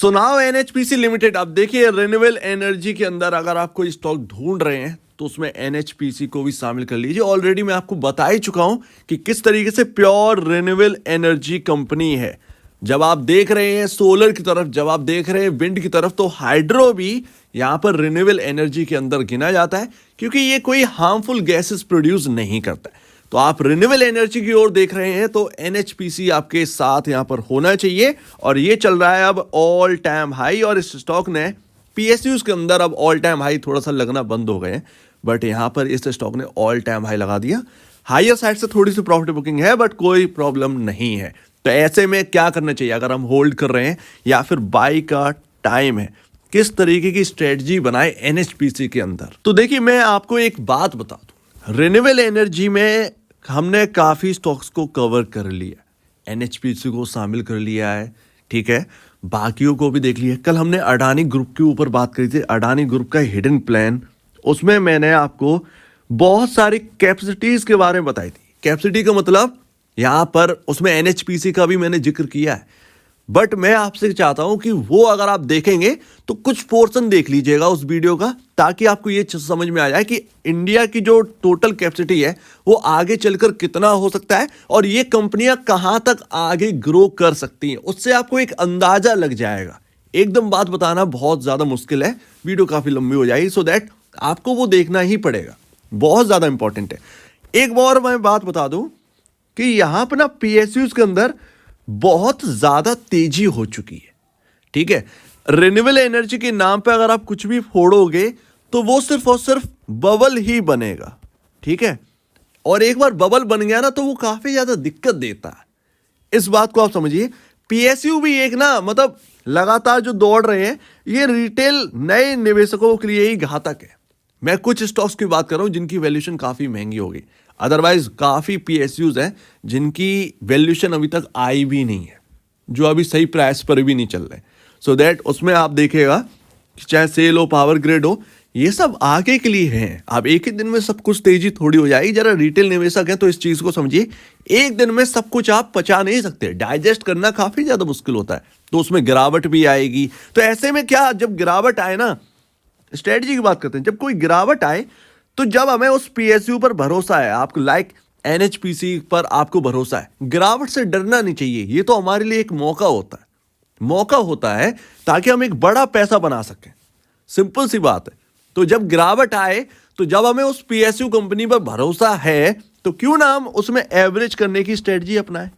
So now NHPC limited, अब देखिए renewable energy के अंदर अगर आप कोई स्टॉक ढूंढ रहे हैं तो उसमें एनएचपीसी को भी शामिल कर लीजिए। ऑलरेडी मैं आपको बता ही चुका हूं कि किस तरीके से प्योर रिन्यूएबल एनर्जी कंपनी है। जब आप देख रहे हैं सोलर की तरफ, जब आप देख रहे हैं विंड की तरफ, तो हाइड्रो भी यहां पर रिन्यूएबल एनर्जी के अंदर गिना जाता है क्योंकि ये कोई हार्मफुल गैसेस प्रोड्यूस नहीं करता है। तो आप रिन्यूएबल एनर्जी की ओर देख रहे हैं तो एनएचपीसी आपके साथ यहां पर होना चाहिए। और ये चल रहा है अब ऑल टाइम हाई, और इस स्टॉक ने पीएसयूज के अंदर अब ऑल टाइम हाई थोड़ा सा लगना बंद हो गए हैं, बट यहां पर इस स्टॉक ने ऑल टाइम हाई लगा दिया। हायर साइड से थोड़ी सी प्रॉफिट बुकिंग है बट कोई प्रॉब्लम नहीं है। तो ऐसे में क्या करना चाहिए अगर हम होल्ड कर रहे हैं या फिर बाई का टाइम है, किस तरीके की स्ट्रेटजी बनाए एनएचपीसी के अंदर। तो देखिए मैं आपको एक बात बता दूं, रिन्यूएबल एनर्जी में हमने काफ़ी स्टॉक्स को कवर कर लिया, एनएचपीसी को शामिल कर लिया है, ठीक है, बाकियों को भी देख लिया। कल हमने अडानी ग्रुप के ऊपर बात करी थी, अडानी ग्रुप का हिडन प्लान, उसमें मैंने आपको बहुत सारी कैपेसिटीज़ के बारे में बताई थी। कैपेसिटी का मतलब यहाँ पर उसमें एनएचपीसी का भी मैंने जिक्र किया है, बट मैं आपसे चाहता हूं कि वो अगर आप देखेंगे तो कुछ पोर्शन देख लीजिएगा उस वीडियो का, ताकि आपको ये समझ में आ जाए कि इंडिया की जो टोटल कैपेसिटी है वो आगे चलकर कितना हो सकता है और ये कंपनियां कहां तक आगे ग्रो कर सकती हैं। उससे आपको एक अंदाजा लग जाएगा। एकदम बात बताना बहुत ज़्यादा मुश्किल है, वीडियो काफ़ी लंबी हो जाएगी, सो दैट आपको वो देखना ही पड़ेगा, बहुत ज़्यादा इंपॉर्टेंट है। एक और मैं बात बता दूं कि यहां पर ना पीएसयूज के अंदर बहुत ज्यादा तेजी हो चुकी है, ठीक है। रिन्यूएबल एनर्जी के नाम पे अगर आप कुछ भी फोड़ोगे तो वो सिर्फ और सिर्फ बबल ही बनेगा, ठीक है। और एक बार बबल बन गया ना तो वो काफी ज्यादा दिक्कत देता है, इस बात को आप समझिए। पीएसयू भी एक ना मतलब लगातार जो दौड़ रहे हैं, ये रिटेल नए निवेशकों के लिए ही घातक है। मैं कुछ स्टॉक्स की बात कर रहा हूं जिनकी वैल्यूएशन काफी महंगी होगी, अदरवाइज काफ़ी पीएसयूज हैं जिनकी वैल्यूएशन अभी तक आई भी नहीं है, जो अभी सही प्राइस पर भी नहीं चल रहे। सो दैट उसमें आप देखेगा कि चाहे सेल हो, पावर ग्रिड हो, ये सब आगे के लिए हैं। अब एक ही दिन में सब कुछ तेजी थोड़ी हो जाएगी। जरा रिटेल निवेशक हैं तो इस चीज़ को समझिए, एक दिन में सब कुछ आप पचा नहीं सकते, डाइजेस्ट करना काफ़ी ज़्यादा मुश्किल होता है, तो उसमें गिरावट भी आएगी। तो ऐसे में क्या, जब गिरावट आए ना, स्ट्रेटजी की बात करते हैं, जब कोई गिरावट आए तो जब हमें उस पीएसयू पर भरोसा है, आपको लाइक एनएचपीसी पर आपको भरोसा है, गिरावट से डरना नहीं चाहिए। ये तो हमारे लिए एक मौका होता है ताकि हम एक बड़ा पैसा बना सकें, सिंपल सी बात है। तो जब गिरावट आए, तो जब हमें उस पीएसयू कंपनी पर भरोसा है, तो क्यों ना हम उसमें एवरेज करने की स्ट्रेटजी अपनाएं।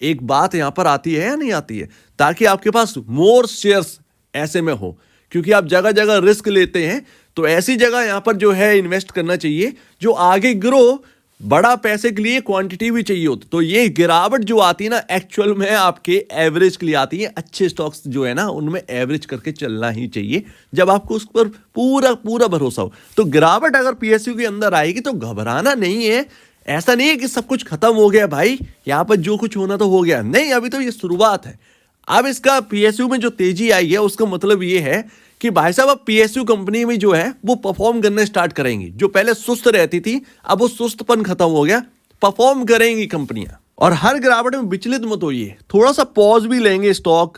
एक बात यहां पर आती है या नहीं आती है, ताकि आपके पास मोर शेयर्स ऐसे में हो, क्योंकि आप जगह जगह रिस्क लेते हैं, तो ऐसी जगह यहां पर जो है इन्वेस्ट करना चाहिए जो आगे ग्रो, बड़ा पैसे के लिए क्वांटिटी भी चाहिए होती। तो ये गिरावट जो आती है ना, एक्चुअल में आपके एवरेज के लिए आती है। अच्छे स्टॉक्स जो है ना, उनमें एवरेज करके चलना ही चाहिए जब आपको उस पर पूरा पूरा भरोसा हो। तो गिरावट अगर पीएसयू के अंदर आएगी तो घबराना नहीं है। ऐसा नहीं है कि सब कुछ खत्म हो गया भाई, यहां पर जो कुछ होना तो हो गया, नहीं, अभी तो ये शुरुआत है। अब इसका पीएसयू में जो तेजी आई है उसका मतलब ये है कि भाई साहब अब पीएसयू कंपनी में जो है वो परफॉर्म करने स्टार्ट करेंगी। जो पहले सुस्त रहती थी, अब वो सुस्तपन खत्म हो गया, परफॉर्म करेंगी कंपनियां। और हर गिरावट में विचलित मत होइए, थोड़ा सा पॉज भी लेंगे स्टॉक,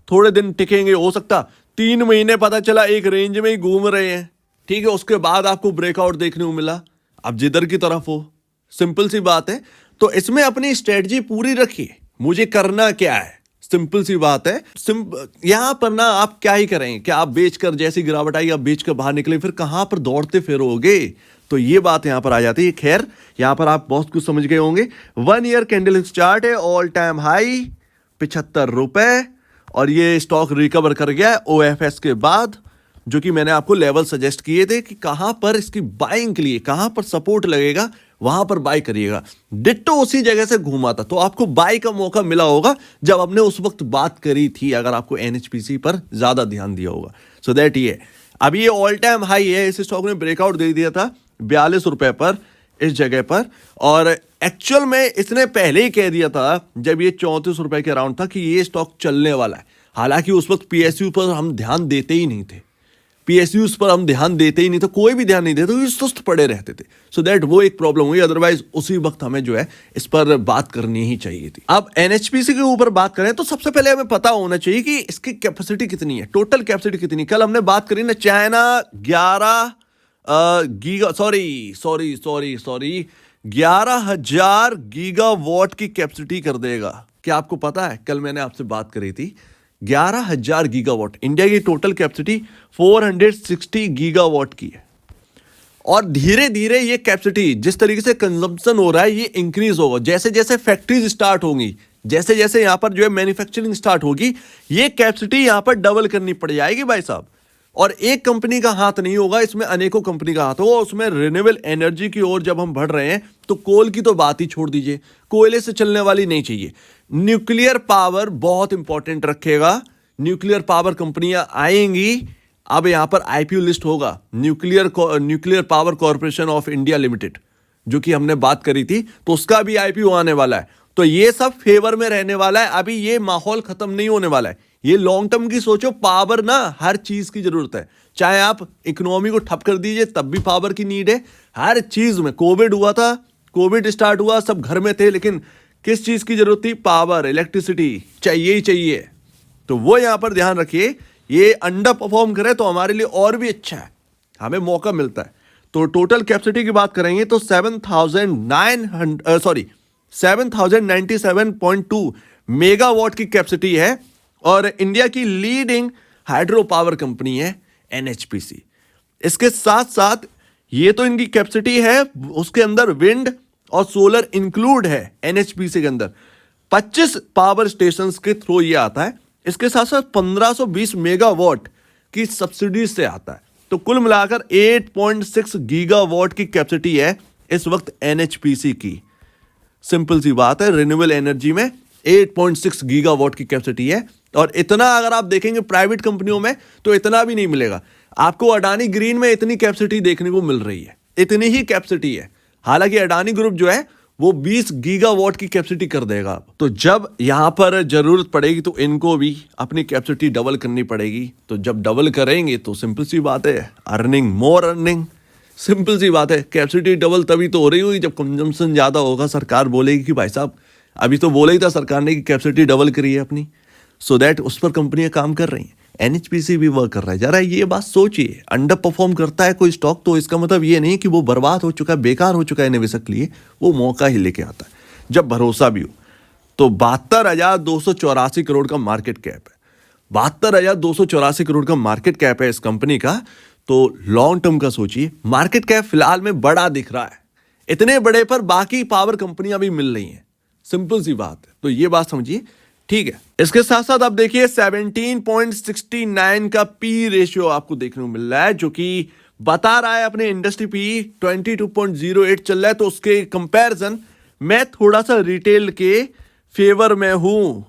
थोड़े दिन टिकेंगे, हो सकता 3 महीने पता चला एक रेंज में ही घूम रहे हैं, ठीक है, उसके बाद आपको ब्रेकआउट देखने को मिला, अब जिधर की तरफ हो, सिंपल सी बात है। तो इसमें अपनी स्ट्रेटजी पूरी रखिए, मुझे करना क्या है, सिंपल सी बात है। यहां पर ना आप क्या ही करेंगे, क्या आप बेचकर, जैसी गिरावट आई आप बेचकर बाहर निकले, फिर कहां पर दौड़ते फिरोगे, तो ये बात यहां पर आ जाती है। खैर यहां पर आप बहुत कुछ समझ गए होंगे। 1 ईयर कैंडल चार्ट है, ऑल टाइम हाई 75 रुपए, और ये स्टॉक रिकवर कर गया है ओएफएस के बाद, जो कि मैंने आपको लेवल सजेस्ट किए थे कि कहां पर इसकी बाइंग के लिए, कहां पर सपोर्ट लगेगा, वहां पर बाय करिएगा। डिट्टो उसी जगह से घूमा था, तो आपको बाय का मौका मिला होगा जब हमने उस वक्त बात करी थी, अगर आपको एनएचपीसी पर ज्यादा ध्यान दिया होगा। सो दैट ये अब ये ऑल टाइम हाई है, इस स्टॉक ने ब्रेकआउट दे दिया था 42 रुपए पर, इस जगह पर, और एक्चुअल में इसने पहले ही कह दिया था जब ये 34 रुपए के अराउंड था कि ये स्टॉक चलने वाला है। हालांकि उस वक्त पीएसयू पर हम ध्यान देते ही नहीं थे, पीएसयूज पर हम ध्यान देते ही नहीं, तो कोई भी ध्यान नहीं देते, तो सुस्त पड़े रहते थे। सो दैट वो एक प्रॉब्लम हुई, अदरवाइज उसी वक्त हमें जो है इस पर बात करनी ही चाहिए थी। अब एनएचपीसी के ऊपर बात करें तो सबसे पहले हमें पता होना चाहिए कि इसकी कैपेसिटी कितनी है, टोटल कैपेसिटी कितनी। कल हमने बात करी ना, चाइना 11,000 गीगावाट की कैपेसिटी कर देगा। क्या आपको पता है, कल मैंने आपसे बात करी थी 11,000 गीगावाट। इंडिया की टोटल कैपेसिटी 460 गीगावाट की है, और धीरे धीरे ये कैपेसिटी जिस तरीके से कंजम्पशन हो रहा है ये इंक्रीज होगा। जैसे जैसे फैक्ट्रीज स्टार्ट होंगी, जैसे जैसे यहां पर जो है मैन्युफैक्चरिंग स्टार्ट होगी, ये कैपेसिटी यहां पर डबल करनी पड़ जाएगी भाई साहब। और एक कंपनी का हाथ नहीं होगा इसमें, अनेकों कंपनी का हाथ होगा। उसमें रिन्यूएबल एनर्जी की ओर जब हम बढ़ रहे हैं तो कोल की तो बात ही छोड़ दीजिए, कोयले से चलने वाली नहीं चाहिए। न्यूक्लियर पावर बहुत इंपॉर्टेंट रखेगा, न्यूक्लियर पावर कंपनियां आएंगी। अब यहां पर आईपीओ लिस्ट होगा, nuclear power corporation of India limited, जो कि हमने बात करी थी, तो उसका भी आईपीओ आने वाला है। तो ये सब फेवर में रहने वाला है। अभी ये माहौल खत्म नहीं होने वाला है, ये लॉन्ग टर्म की सोचो। पावर ना हर चीज की जरूरत है, चाहे आप इकोनॉमी को ठप कर दीजिए तब भी पावर की नीड है, हर चीज में। कोविड हुआ था, कोविड स्टार्ट हुआ, सब घर में थे, लेकिन किस चीज की जरूरत थी? पावर, इलेक्ट्रिसिटी चाहिए ही चाहिए। तो वो यहां पर ध्यान रखिए, ये अंडर परफॉर्म करे तो हमारे लिए और भी अच्छा है, हमें मौका मिलता है। तो टोटल कैपेसिटी की बात करेंगे तो 7,097.2 मेगावाट की कैपेसिटी है, और इंडिया की लीडिंग हाइड्रो पावर कंपनी है एनएचपीसी। इसके साथ साथ ये तो इनकी कैपेसिटी है, उसके अंदर विंड और सोलर इंक्लूड है। एनएचपीसी के अंदर 25 पावर स्टेशंस के थ्रू ये आता है। इसके साथ साथ 1520 मेगावाट की सब्सिडी से आता है। तो कुल मिलाकर 8.6 गीगावाट की कैपेसिटी है इस वक्त एनएचपीसी की। सिंपल सी बात है, रिन्यूएबल एनर्जी में 8.6 गीगावाट की कैपेसिटी है। और इतना अगर आप देखेंगे प्राइवेट कंपनियों में तो इतना भी नहीं मिलेगा आपको। अडानी ग्रीन में इतनी कैपेसिटी देखने को मिल रही है, इतनी ही कैपेसिटी है। हालांकि अडानी ग्रुप जो है वो 20 गीगावाट की कैपेसिटी कर देगा। तो जब यहां पर जरूरत पड़ेगी तो इनको भी अपनी कैपेसिटी डबल करनी पड़ेगी। तो जब डबल करेंगे तो सिंपल सी बात है, अर्निंग, मोर अर्निंग। सिंपल सी बात है, कैपेसिटी डबल तभी तो हो रही होगी जब कंजम्पशन ज्यादा होगा। सरकार बोलेगी कि भाई साहब, अभी तो बोला ही था सरकार ने कि कैपेसिटी डबल करी है अपनी, सो दैट उस पर कंपनियां काम कर रही हैं। एनएचपीसी भी वर्क कर रहा है। जरा ये बात सोचिए, अंडर परफॉर्म करता है कोई स्टॉक तो इसका मतलब ये नहीं कि वो बर्बाद हो चुका है, बेकार हो चुका है निवेशक के लिए, वो मौका ही लेके आता है जब भरोसा भी हो। तो 72,284 करोड़ का मार्केट कैप है, 72,284 करोड़ का मार्केट कैप है इस कंपनी का। तो लॉन्ग टर्म का सोचिए, मार्केट कैप फिलहाल में बड़ा दिख रहा है, इतने बड़े पर बाकी पावर कंपनियां भी मिल रही हैं। सिंपल सी बात है, तो ये बात समझिए, ठीक है। इसके साथ साथ आप देखिए 17.69 का पी रेशियो आपको देखने को मिल रहा है, जो कि बता रहा है अपने इंडस्ट्री पी 22.08 चल रहा है। तो उसके कंपैरिजन मैं थोड़ा सा रिटेल के फेवर में हूं।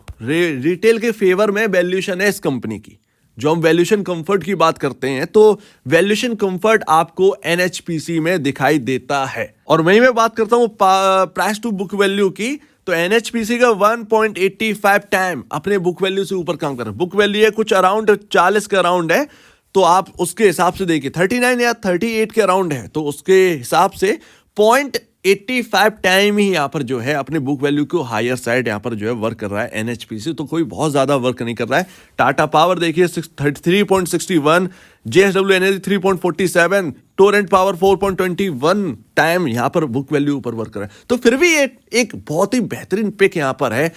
रिटेल के फेवर में वैल्यूएशन है इस कंपनी की। जो हम वैल्यूएशन कंफर्ट की बात करते हैं तो वैल्यूएशन कंफर्ट आपको एनएचपीसी में दिखाई देता है। और वहीं मैं बात करता हूं प्राइस टू बुक वैल्यू की, तो एनएचपीसी का 1.85 टाइम अपने बुक वैल्यू से ऊपर काम कर रहा है। बुक वैल्यू है कुछ अराउंड 40 के अराउंड है, तो आप उसके हिसाब से देखिए 39 या 38 के अराउंड है, तो उसके हिसाब से 0.85 टाइम ही यहाँ पर जो है अपने बुक वैल्यू को हायर साइड यहाँ पर जो है वर्क कर रहा है एनएचपीसी। तो कोई बहुत ज्यादा वर्क नहीं कर रहा है। टाटा पावर देखिए 33.61, JSW energy 3.47, Torrent power 4.21 time यहाँ पर बुक वैल्यू ऊपर वर्क कर रहा है। तो फिर भी एक बहुत ही बेहतरीन पिक यहाँ पर है,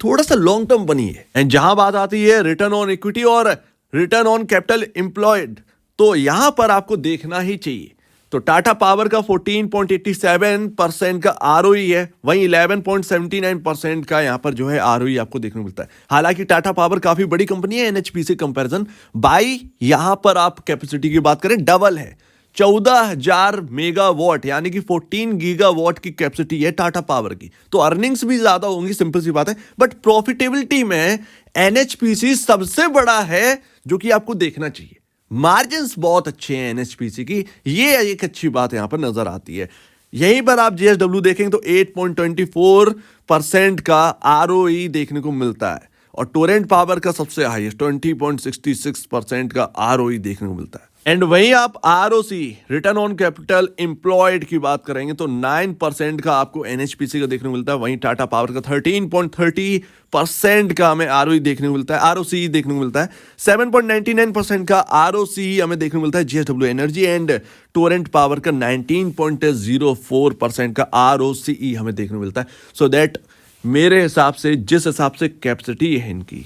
थोड़ा सा लॉन्ग टर्म बनी है। एंड जहां बात आती है रिटर्न ऑन इक्विटी और रिटर्न ऑन कैपिटल एम्प्लॉयड, तो यहां पर आपको देखना ही चाहिए। तो टाटा पावर का 14.87% का आरओई है, वहीं 11.79% का यहां पर जो है आरओई आपको देखने को मिलता है। हालांकि टाटा पावर काफी बड़ी कंपनी है एनएचपीसी कंपैरिजन बाई, यहां पर आप कैपेसिटी की बात करें डबल है, 14,000 मेगावाट यानी कि 14 गीगावाट की कैपेसिटी है टाटा पावर की। तो अर्निंग्स भी ज्यादा होंगी, सिंपल सी बात है, बट प्रॉफिटेबिलिटी में एनएचपीसी सबसे बड़ा है, जो कि आपको देखना चाहिए। मार्जिन्स बहुत अच्छे हैं एनएचपीसी की, ये एक अच्छी बात यहां पर नजर आती है। यहीं पर आप जेएसडब्ल्यू देखेंगे तो 8.24% का आरओई देखने को मिलता है। और टोरेंट पावर का सबसे हाईएस्ट 20.66% का आरओई देखने को मिलता है। एंड वहीं आप ROC return on capital employed की बात करेंगे तो 9% का आपको एनएचपीसी का देखने को मिलता है। वहीं टाटा पावर का 13.30% का हमें आरओई देखने को मिलता है, आरओसी देखने को मिलता है। 7.99% का आरओसी हमें देखने को मिलता है JSW energy, and Torrent power का 19.04% का आरओसी हमें देखने को मिलता है। सो दैट मेरे हिसाब से जिस हिसाब से कैपेसिटी है इनकी,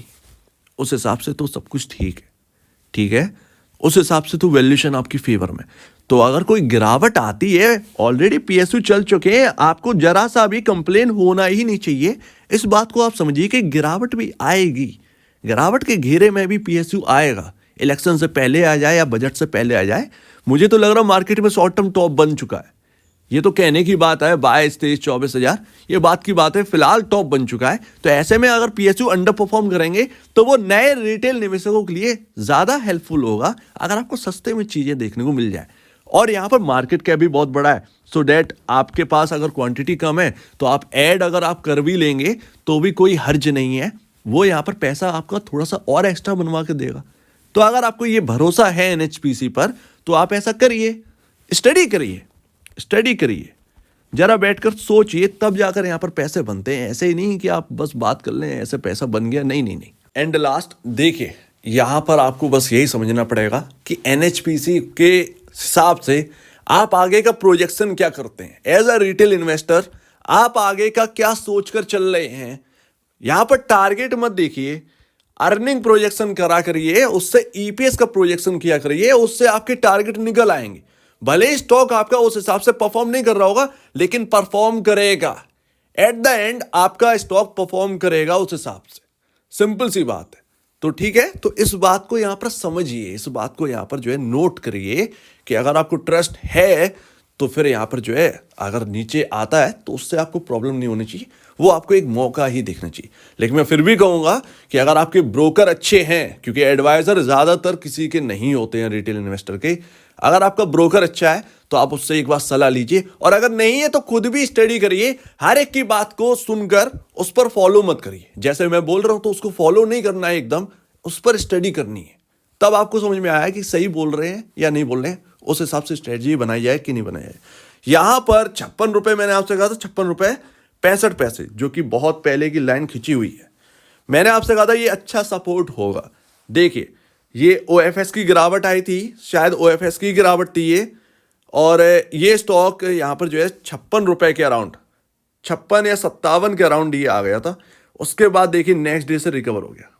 उस हिसाब से तो सब कुछ ठीक है, ठीक है, उस हिसाब से तो वैल्यूएशन आपकी फेवर में। तो अगर कोई गिरावट आती है, ऑलरेडी पीएसयू चल चुके हैं, आपको जरा सा भी कंप्लेन होना ही नहीं चाहिए। इस बात को आप समझिए कि गिरावट भी आएगी, गिरावट के घेरे में भी पीएसयू आएगा। इलेक्शन से पहले आ जाए या बजट से पहले आ जाए, मुझे तो लग रहा मार्केट में शॉर्ट टर्म टॉप बन चुका है। ये तो कहने की बात है, 22, 23, 24,000 ये बात की बात है, फिलहाल टॉप बन चुका है। तो ऐसे में अगर पीएसयू अंडर परफॉर्म करेंगे तो वो नए रिटेल निवेशकों के लिए ज्यादा हेल्पफुल होगा अगर आपको सस्ते में चीजें देखने को मिल जाए। और यहाँ पर मार्केट कैप भी बहुत बड़ा है, सो डैट आपके पास अगर क्वांटिटी कम है तो आप ऐड अगर आप कर भी लेंगे तो भी कोई हर्ज नहीं है, वो यहाँ पर पैसा आपका थोड़ा सा और एक्स्ट्रा बनवा के देगा। तो अगर आपको ये भरोसा है एनएचपीसी पर तो आप ऐसा करिए, स्टडी करिए, जरा बैठकर सोचिए, तब जाकर यहाँ पर पैसे बनते हैं। ऐसे ही नहीं कि आप बस बात कर लें ऐसे पैसा बन गया, नहीं। एंड लास्ट देखिए, यहाँ पर आपको बस यही समझना पड़ेगा कि एनएचपीसी के हिसाब से आप आगे का प्रोजेक्शन क्या करते हैं। एज अ रिटेल इन्वेस्टर आप आगे का क्या सोचकर चल रहे हैं। यहाँ पर टारगेट मत देखिए, अर्निंग प्रोजेक्शन करा करिए, उससे ईपीएस का प्रोजेक्शन किया करिए, उससे आपके टारगेट निकल आएंगे। भले ही स्टॉक आपका उस हिसाब से परफॉर्म नहीं कर रहा होगा, लेकिन परफॉर्म करेगा। एट द एंड आपका स्टॉक परफॉर्म करेगा उस हिसाब से, सिंपल सी बात है। तो ठीक है, तो इस बात को यहां पर समझिए, इस बात को यहां पर जो है नोट करिए कि अगर आपको ट्रस्ट है तो फिर यहां पर जो है अगर नीचे आता है तो उससे आपको प्रॉब्लम नहीं होनी चाहिए, वो आपको एक मौका ही देखना चाहिए। लेकिन मैं फिर भी कहूंगा कि अगर आपके ब्रोकर अच्छे हैं, क्योंकि एडवाइजर ज्यादातर किसी के नहीं होते हैं रिटेल इन्वेस्टर के, अगर आपका ब्रोकर अच्छा है तो आप उससे एक बार सलाह लीजिए, और अगर नहीं है तो खुद भी स्टडी करिए। हर एक की बात को सुनकर उस पर फॉलो मत करिए। जैसे मैं बोल रहा हूं तो उसको फॉलो नहीं करना है, एकदम उस पर स्टडी करनी है, तब आपको समझ में आया कि सही बोल रहे हैं या नहीं बोल रहे हैं। उस हिसाब से स्ट्रेटजी बनाई जाए कि नहीं बनाई जाए। यहां पर 56 रुपए मैंने आपसे कहा था, 56 रुपए 65 पैसे, जो कि बहुत पहले की लाइन खिंची हुई है। मैंने आपसे कहा था ये अच्छा सपोर्ट होगा। देखिए, ये ओएफएस की गिरावट आई थी, शायद ओएफएस की गिरावट थी ये, और ये स्टॉक यहाँ पर जो है 56 रुपए के अराउंड, 56 या 57 के अराउंड ये आ गया था। उसके बाद देखिए नेक्स्ट डे से रिकवर हो गया।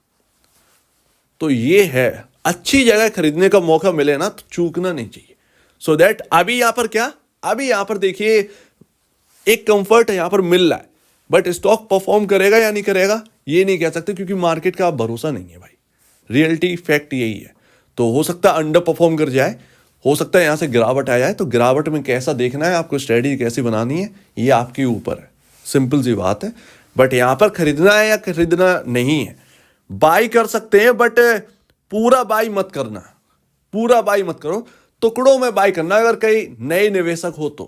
तो ये है, अच्छी जगह खरीदने का मौका मिले ना तो चूकना नहीं चाहिए। सो दैट अभी यहां पर क्या, अभी यहां पर देखिए एक कंफर्ट यहां पर मिल रहा है, बट स्टॉक परफॉर्म करेगा या नहीं करेगा ये नहीं कह सकते, क्योंकि मार्केट का भरोसा नहीं है भाई। रियलिटी फैक्ट यही है। तो हो सकता है अंडर परफॉर्म कर जाए, हो सकता है यहां से गिरावट आ जाए। तो गिरावट में कैसा देखना है, आपको स्ट्रेटजी कैसी बनानी है, ये आपके ऊपर है, सिंपल सी बात है। बट यहां पर खरीदना है या खरीदना नहीं है, बाई कर सकते हैं, बट पूरा बाई मत करना, पूरा बाई मत करो, टुकड़ों में बाई करना अगर कई नए निवेशक हो तो,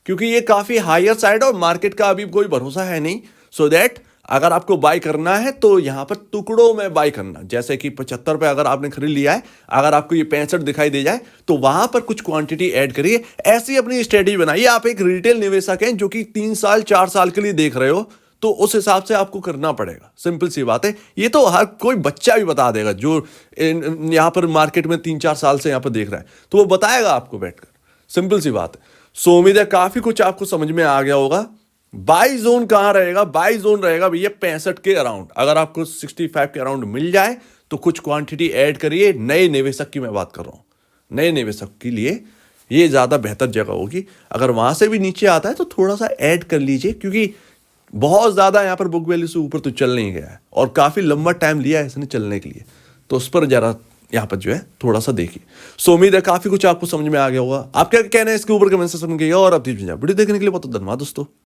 क्योंकि ये काफी हायर साइड और मार्केट का अभी कोई भरोसा है नहीं। सो दैट अगर आपको बाई करना है तो यहां पर टुकड़ों में बाई करना। जैसे कि 75 पे अगर आपने खरीद लिया है, अगर आपको ये 65 दिखाई दे जाए तो वहां पर कुछ क्वांटिटी ऐड करिए। ऐसी अपनी स्ट्रेटजी बनाइए। आप एक रिटेल निवेशक हैं जो कि 3 साल 4 साल के लिए देख रहे हो, तो उस हिसाब से आपको करना पड़ेगा, सिंपल सी बात है। ये तो हर कोई बच्चा भी बता देगा जो यहां पर मार्केट में 3-4 साल से यहां पर देख रहा है, तो वो बताएगा आपको बैठकर, सिंपल सी बात है। सो उम्मीद है काफी कुछ आपको समझ में आ गया होगा। बाई जोन कहां रहेगा, बाई जोन रहेगा भैया 65 के अराउंड। अगर आपको 65 के अराउंड मिल जाए तो कुछ क्वांटिटी ऐड करिए। नए निवेशक की मैं बात कर रहा हूं, नए निवेशक के लिए ये ज्यादा बेहतर जगह होगी। अगर वहां से भी नीचे आता है तो थोड़ा सा ऐड कर लीजिए, क्योंकि बहुत ज्यादा यहां पर बुक वैल्यू से ऊपर तो चल नहीं गया है और काफी लंबा टाइम लिया है इसने चलने के लिए, तो उस पर जरा यहाँ पर जो है थोड़ा सा देखिए। सो उम्मीद है काफी कुछ आपको समझ में आ गया होगा। आप क्या कहना है इसके ऊपर कमेंट सेक्शन में कहिएगा। और अब वीडियो देखने के लिए बहुत धन्यवाद दोस्तों।